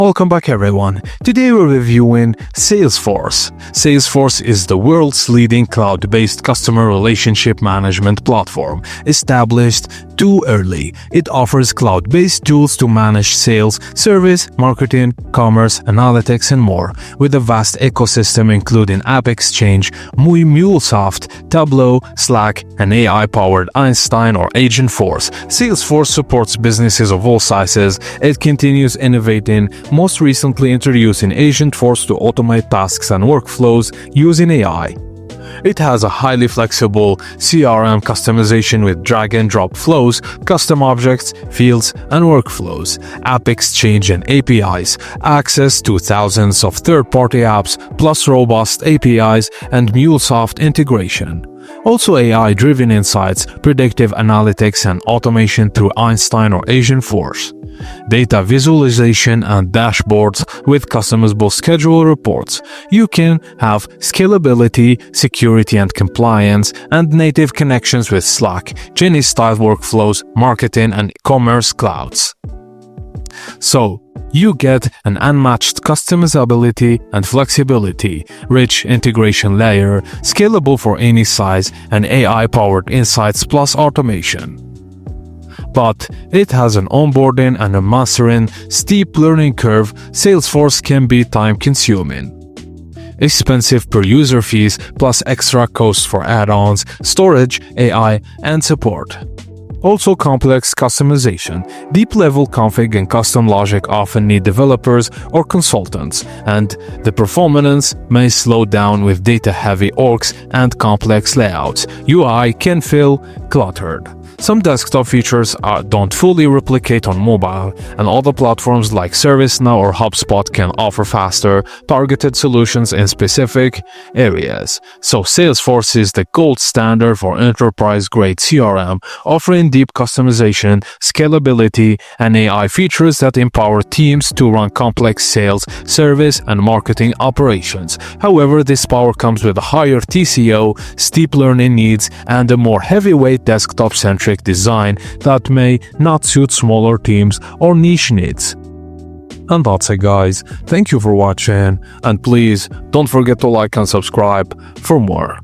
Welcome back everyone. Today we're reviewing Salesforce. Salesforce is the world's leading cloud-based customer relationship management platform. Established too early, it offers cloud-based tools to manage sales, service, marketing, commerce, analytics, and more, with a vast ecosystem including App Exchange, MuleSoft, Tableau, Slack, and AI-powered Einstein or Agentforce. Salesforce supports businesses of all sizes. It continues innovating, most recently introducing Agentforce to automate tasks and workflows using AI. It has a highly flexible CRM customization with drag-and-drop flows, custom objects, fields, and workflows, App Exchange and APIs, access to thousands of third-party apps, plus robust APIs and MuleSoft integration. Also AI-driven insights, predictive analytics, and automation through Einstein or Agentforce. Data visualization and dashboards with customizable schedule reports. You can have scalability, security and compliance, and native connections with Slack, Genie-style workflows, marketing, and commerce clouds. So, you get an unmatched customizability and flexibility, rich integration layer, scalable for any size, and AI-powered insights plus automation. But it has an onboarding and a mastering steep learning curve. Salesforce can be time-consuming. Expensive per-user fees plus extra costs for add-ons, storage, AI, and support. Also complex customization. Deep-level config and custom logic often need developers or consultants, and the performance may slow down with data-heavy orgs and complex layouts. UI can feel cluttered. Some desktop features don't fully replicate on mobile, and other platforms like ServiceNow or HubSpot can offer faster, targeted solutions in specific areas. So Salesforce is the gold standard for enterprise-grade CRM, offering deep customization, scalability, and AI features that empower teams to run complex sales, service, and marketing operations. However, this power comes with a higher TCO, steep learning needs, and a more heavyweight desktop-centric design that may not suit smaller teams or niche needs. And that's it guys, thank you for watching, and please don't forget to like and subscribe for more.